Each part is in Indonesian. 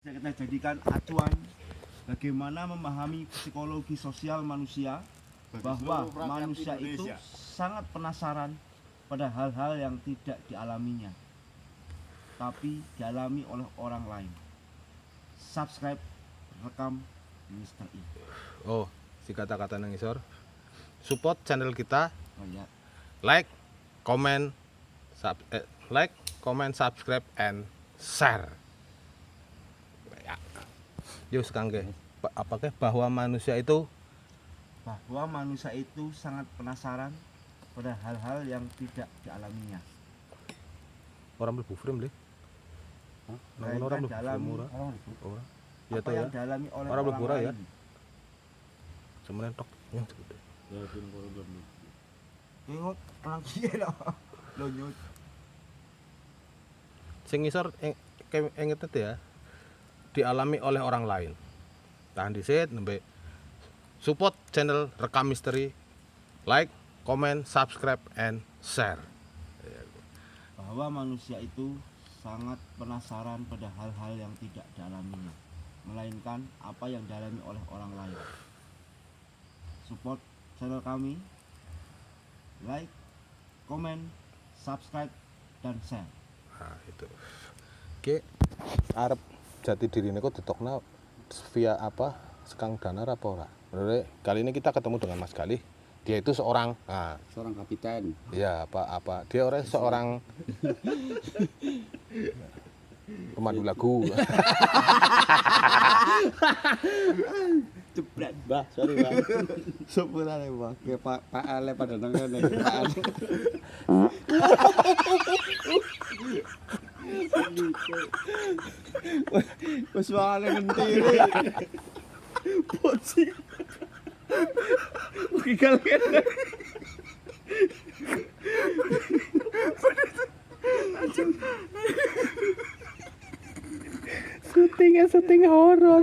Kita jadikan acuan bagaimana memahami psikologi sosial manusia, bahwa manusia itu sangat penasaran pada hal-hal yang tidak dialaminya tapi dialami oleh orang lain. Subscribe rekam Mr. I. Oh, si kata-kata nangisor. Support channel kita. Oh ya. Like, comment, subscribe and share. Ya. Yus kangge. Apakah bahwa manusia itu sangat penasaran pada hal-hal yang tidak dialaminya. Orang mlebu frame le. Nang orang mlebu frame ora. Ora. Ya Apa yang dialami oleh orang orang mlebu ya. lain. Semen tok yang gede. Ya pun belum. Tengok orang kiye lho. Lo nyut. Sing ngisor inget ya. Dialami oleh orang lain. Tahan disit nembe support channel Rekam Misteri, like, comment, subscribe and share. Bahwa manusia itu sangat penasaran pada hal-hal yang tidak dialaminya, melainkan apa yang dialami oleh orang lain. Support channel kami, like, comment, subscribe dan share. Nah, itu. Oke, arep jati dirine kok ditokna via apa? Sekang Danar apa ora? Bener, kali ini kita ketemu dengan Mas Galih. Dia itu seorang kapiten. Ya, apa dia orang seorang pemandu lagu. Jebret, Mbah. Sorry, Mbah. Sepurane, Mbah. Ke Pak Ale pada nang ngene. Pak Ale. Wes wae ngentiri. Poci. Oke kalian. Syuting horor.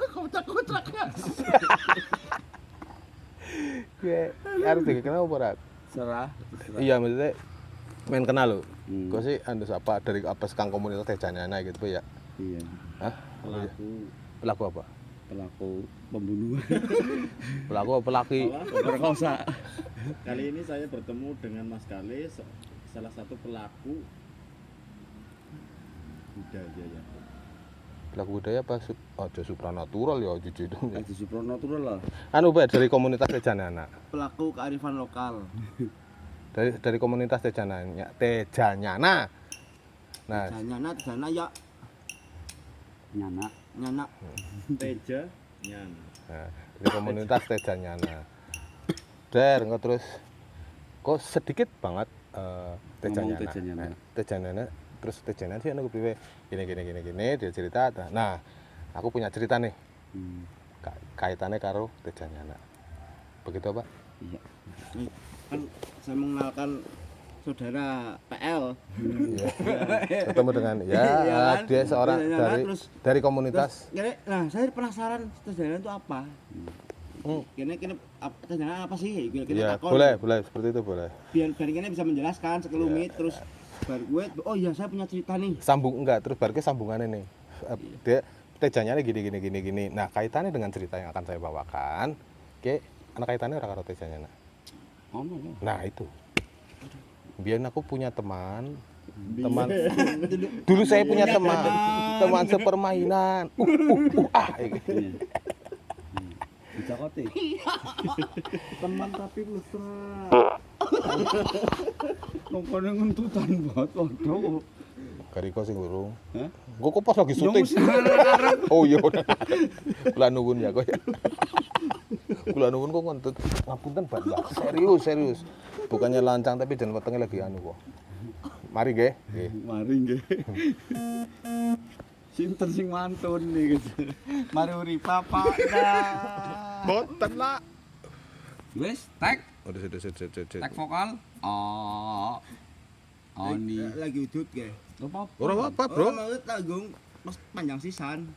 Kotak-kotak. Kayak harus dikenal apa, Serah. Iya, maksudnya main kenal lo. Kok sih anda siapa dari apa sekang komunitas Tejanana gitu ya? Iya. Hah? Pelaku apa? Pelaku pembunuhan. Pelaku apa pelaki? Perkosa. Kali ini saya bertemu dengan Mas Galih, salah satu pelaku budaya ya. Pelaku budaya apa? Aja supranatural ya, jujur itu. Itu supranatural lah. Anu Pak dari komunitas Tejanana. Pelaku kearifan lokal. Dari komunitas Tejanana. Nah, Tejanana ya nyana. Teja Nyan. nah, dari komunitas Tejanana. Engko terus kok sedikit banget Tejanana. Tejanana. Tejanana terus Tejanana sih anu kepiye gini dia cerita. Nah, aku punya cerita nih. Kaitannya karo Tejanana. Begitu, Pak? Iya. Kan saya mengenalkan saudara PL. Ketemu dengan kan? dia seorang dari komunitas. Nah, saya penasaran Tejanana itu apa? Kene Tejanana apa sih? Iya, boleh seperti itu boleh. Biar kene bisa menjelaskan sekelumit terus baru gue, oh iya saya punya cerita nih. Terus baru ke sambungannya nih. Dia Tejanana gini. Nah, kaitannya dengan cerita yang akan saya bawakan. Oke, anak kaitannya ora karo Tejanana. Nah, itu. Biar aku punya teman dulu saya punya teman sepermainan. Dicakote. Teman tapi mesra. Nongkone ngentutan banget waduh. Kariko sing urung. Hah? Gua kok pas lagi syuting. Oh iya. Kula nuwun ya kok ya. Kula nuwun kok ngentut. Ngapunten, Mbak. Serius. Bukannya lancang tapi dan wetenge lagi anu kok. Mari nggih. Mari nggih. Sinten sing mantun nih gitu. Mari uripa Pak. Boten lah. Wes, tag Udah. vokal. Lagi udut ge. Apa? Ora apa, Bro. Oh, mau tanggung panjang sisan.